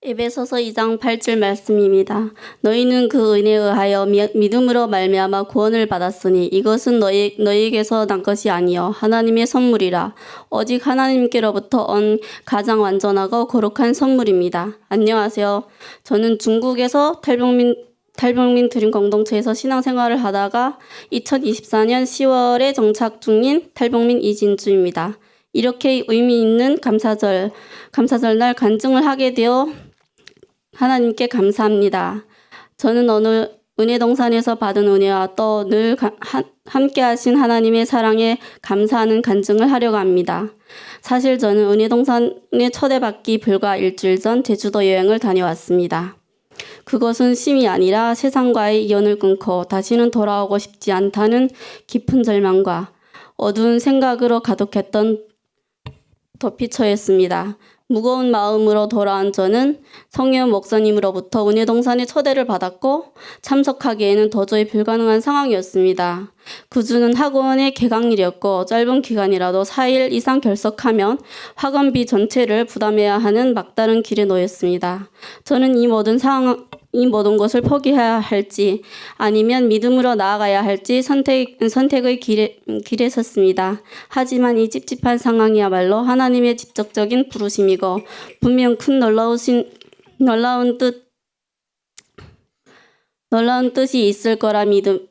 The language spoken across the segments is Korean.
에베소서 2장 8절 말씀입니다. 너희는 그 은혜에 의하여 믿음으로 말미암아 구원을 받았으니 이것은 너희에게서 난 것이 아니요 하나님의 선물이라. 오직 하나님께로부터 온 가장 완전하고 거룩한 선물입니다. 안녕하세요. 저는 중국에서 탈북민 드림 공동체에서 신앙생활을 하다가 2024년 10월에 정착 중인 탈북민 이진주입니다. 이렇게 의미 있는 감사절 날 간증을 하게 되어 하나님께 감사합니다. 저는 오늘 은혜동산에서 받은 은혜와 또 늘 함께 하신 하나님의 사랑에 감사하는 간증을 하려고 합니다. 사실 저는 은혜동산에 초대받기 불과 일주일 전 제주도 여행을 다녀왔습니다. 그것은 쉼이 아니라 세상과의 연을 끊고 다시는 돌아오고 싶지 않다는 깊은 절망과 어두운 생각으로 가득했던 도피처였습니다. 무거운 마음으로 돌아온 저는 성현 목사님으로부터 은혜동산에 초대를 받았고 참석하기에는 도저히 불가능한 상황이었습니다. 그 주는 학원의 개강일이었고 짧은 기간이라도 4일 이상 결석하면 학원비 전체를 부담해야 하는 막다른 길에 놓였습니다. 저는 이 모든 것을 포기해야 할지 아니면 믿음으로 나아가야 할지 선택의 길에 섰습니다. 하지만 이 찝찝한 상황이야말로 하나님의 직접적인 부르심이고 분명 큰 놀라운 뜻이 있을 거라는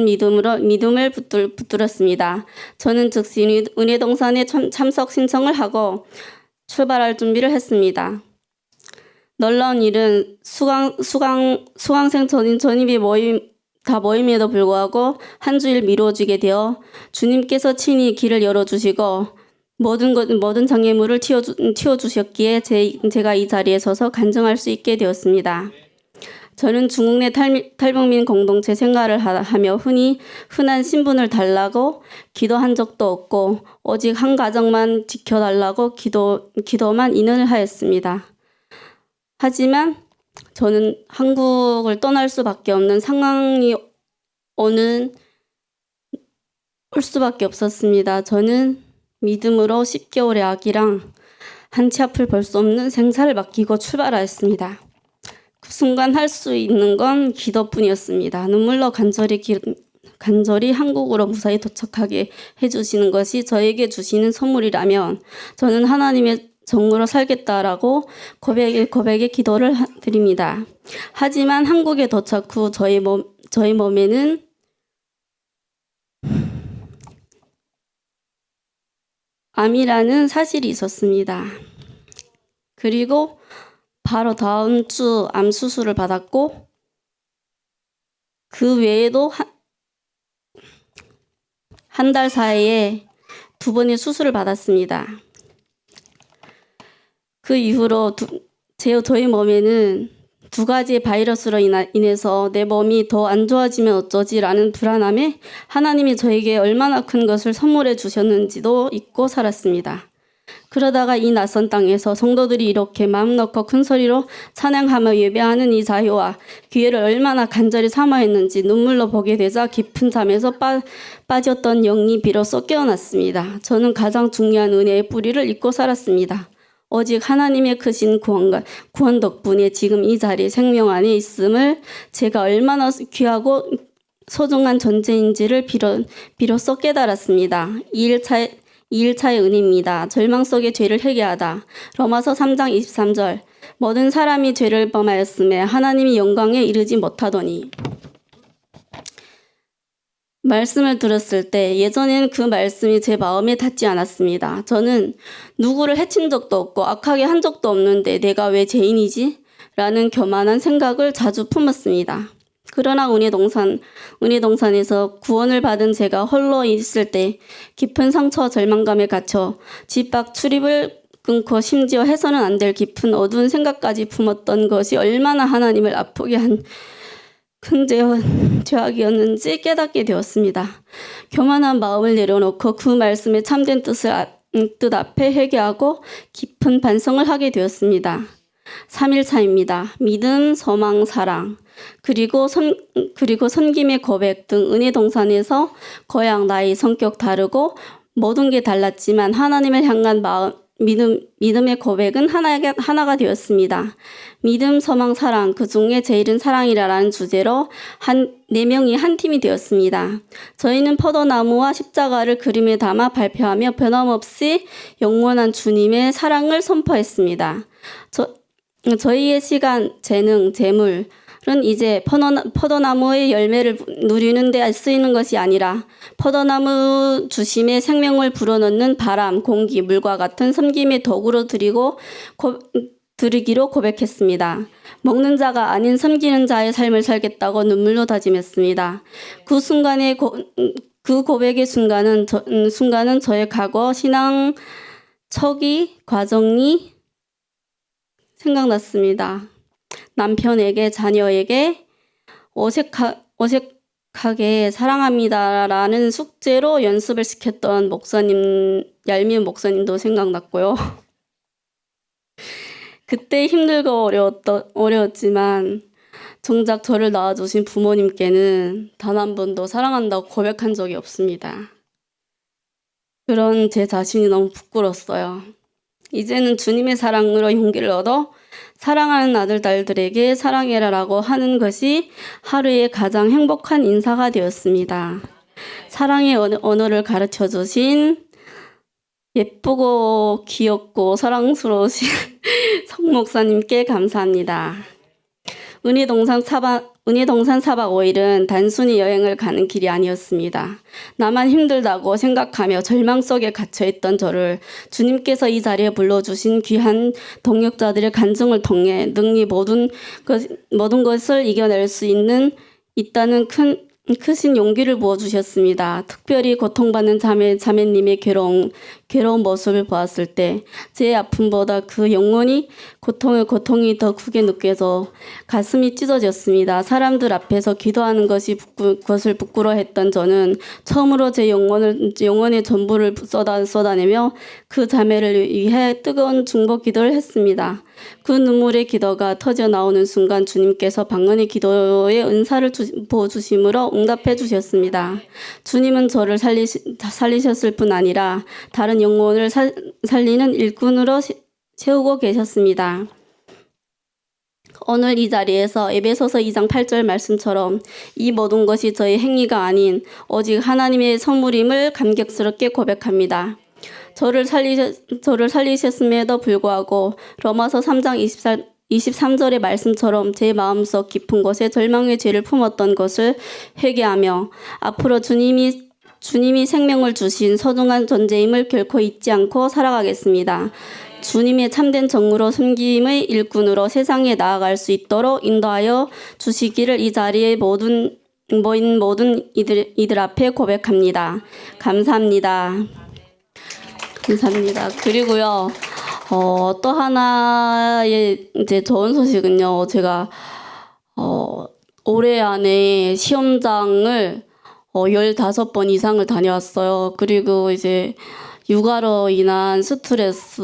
믿음을 붙들었습니다. 저는 즉시 은혜동산에 참석 신청을 하고 출발할 준비를 했습니다. 놀라운 일은 수강생 전입이 모임에도 불구하고 한 주일 미뤄지게 되어 주님께서 친히 길을 열어주시고 모든 장애물을 틔워주셨기에 제가 이 자리에 서서 간증할 수 있게 되었습니다. 저는 중국 내 탈북민 공동체 생활을 하며 흔한 신분을 달라고 기도한 적도 없고 오직 한 가정만 지켜달라고 기도만 인원을 하였습니다. 하지만 저는 한국을 떠날 수밖에 없는 상황이 올 수밖에 없었습니다. 저는 믿음으로 10개월의 아기랑 한치 앞을 볼 수 없는 생사를 맡기고 출발하였습니다. 그 순간 할 수 있는 건 기도뿐이었습니다. 눈물로 간절히 한국으로 무사히 도착하게 해주시는 것이 저에게 주시는 선물이라면 저는 하나님의 정으로 살겠다라고 고백의 기도를 드립니다. 하지만 한국에 도착 후 저희 몸에는 암이라는 사실이 있었습니다. 그리고 바로 다음 주 암 수술을 받았고 그 외에도 한 달 사이에 2번의 수술을 받았습니다. 그 이후로 저희 몸에는 2가지의 바이러스로 인해서 내 몸이 더 안 좋아지면 어쩌지라는 불안함에 하나님이 저에게 얼마나 큰 것을 선물해 주셨는지도 잊고 살았습니다. 그러다가 이 낯선 땅에서 성도들이 이렇게 마음 놓고 큰 소리로 찬양하며 예배하는 이 자유와 기회를 얼마나 간절히 사모했는지 눈물로 보게 되자 깊은 잠에서 빠졌던 영이 비로소 깨어났습니다. 저는 가장 중요한 은혜의 뿌리를 잊고 살았습니다. 오직 하나님의 크신 구원 덕분에 지금 이 자리에 생명 안에 있음을 제가 얼마나 귀하고 소중한 존재인지를 비로소 깨달았습니다. 2일차의 은혜입니다. 절망 속에 죄를 회개하다. 로마서 3장 23절. 모든 사람이 죄를 범하였음에 하나님이 영광에 이르지 못하더니. 말씀을 들었을 때 예전에는 그 말씀이 제 마음에 닿지 않았습니다. 저는 누구를 해친 적도 없고 악하게 한 적도 없는데 내가 왜 죄인이지? 라는 교만한 생각을 자주 품었습니다. 그러나 은혜동산에서 구원을 받은 제가 홀로 있을 때 깊은 상처와 절망감에 갇혀 집 밖 출입을 끊고 심지어 해서는 안 될 깊은 어두운 생각까지 품었던 것이 얼마나 하나님을 아프게 한 큰 죄악이었는지 깨닫게 되었습니다. 교만한 마음을 내려놓고 그 말씀의 참된 뜻 앞에 회개하고 깊은 반성을 하게 되었습니다. 3일차입니다. 믿음, 소망, 사랑, 그리고 섬김의 고백 등 은혜동산에서 고향, 나이, 성격 다르고 모든 게 달랐지만 하나님을 향한 믿음의 고백은 하나가 되었습니다. 믿음, 소망, 사랑, 그 중에 제일은 사랑이라는 주제로 네 명이 한 팀이 되었습니다. 저희는 포도나무와 십자가를 그림에 담아 발표하며 변함없이 영원한 주님의 사랑을 선포했습니다. 저희의 시간, 재능, 재물은 이제 포도나무의 열매를 누리는 데 쓰이는 것이 아니라 포도나무 주심에 생명을 불어넣는 바람, 공기, 물과 같은 섬김의 도구로 드리기로 고백했습니다. 먹는 자가 아닌 섬기는 자의 삶을 살겠다고 눈물로 다짐했습니다. 그 고백의 순간은 저의 과거 신앙 초기 과정이 생각났습니다. 남편에게, 자녀에게 어색하게 사랑합니다라는 숙제로 연습을 시켰던 얄미운 목사님도 생각났고요. 그때 힘들고 어려웠지만 정작 저를 낳아주신 부모님께는 단 한 번도 사랑한다고 고백한 적이 없습니다. 그런 제 자신이 너무 부끄러웠어요. 이제는 주님의 사랑으로 용기를 얻어 사랑하는 아들, 딸들에게 사랑해라라고 하는 것이 하루의 가장 행복한 인사가 되었습니다. 사랑의 언어를 가르쳐 주신 예쁘고 귀엽고 사랑스러우신 성 목사님께 감사합니다. 은혜동산 4박 5일은 단순히 여행을 가는 길이 아니었습니다. 나만 힘들다고 생각하며 절망 속에 갇혀있던 저를 주님께서 이 자리에 불러주신 귀한 동역자들의 간증을 통해 능히 모든 것을 이겨낼 수 있다는 크신 용기를 부어주셨습니다. 특별히 고통받는 자매님의 괴로운 모습을 보았을 때 제 아픔보다 그 영혼이 고통이 더 크게 느껴져 가슴이 찢어졌습니다. 사람들 앞에서 기도하는 것을 부끄러워했던 저는 처음으로 제 영혼의 전부를 쏟아내며 그 자매를 위해 뜨거운 중보 기도를 했습니다. 그 눈물의 기도가 터져 나오는 순간 주님께서 방언의 기도의 은사를 부어주심으로 응답해 주셨습니다. 주님은 저를 살리셨을 뿐 아니라 다른 영혼을 살리는 일꾼으로 세우고 계셨습니다. 오늘 이 자리에서 에베소서 2장 8절 말씀처럼 이 모든 것이 저의 행위가 아닌 오직 하나님의 선물임을 감격스럽게 고백합니다. 저를 살리셨음에도 불구하고 로마서 3장 23절의 말씀처럼 제 마음속 깊은 곳에 절망의 죄를 품었던 것을 회개하며 앞으로 주님이 생명을 주신 소중한 존재임을 결코 잊지 않고 살아가겠습니다. 주님의 참된 정으로 섬김의 일꾼으로 세상에 나아갈 수 있도록 인도하여 주시기를 이 자리에 모인 모든 이들 앞에 고백합니다. 감사합니다. 감사합니다. 그리고요, 또 하나의 이제 좋은 소식은요, 제가 올해 안에 시험장을 15번 이상을 다녀왔어요. 그리고 이제 육아로 인한 스트레스,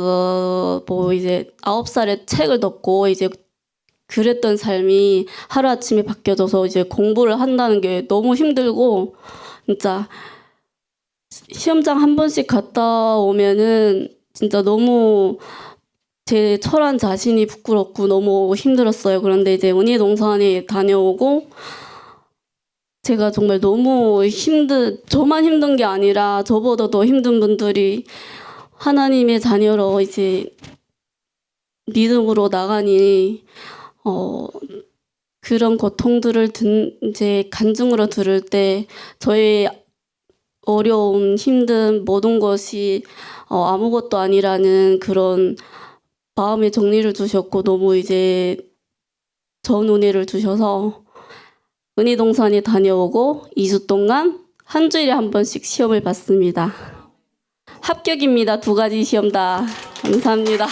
이제 9살에 책을 덮고 이제 그랬던 삶이 하루아침에 바뀌어져서 이제 공부를 한다는 게 너무 힘들고, 진짜 시험장 한 번씩 갔다 오면은 진짜 너무 제 철한 자신이 부끄럽고 너무 힘들었어요. 그런데 이제 은혜동산에 다녀오고 제가 정말 너무 저만 힘든 게 아니라 저보다 더 힘든 분들이 하나님의 자녀로 이제 믿음으로 나가니 그런 고통들을 이제 간증으로 들을 때 저의 어려움, 힘든 모든 것이 아무것도 아니라는 그런 마음의 정리를 주셨고 너무 이제 좋은 은혜를 주셔서 은혜동산에 다녀오고 2주 동안 한 주일에 한 번씩 시험을 봤습니다. 합격입니다. 2가지 시험 다. 감사합니다.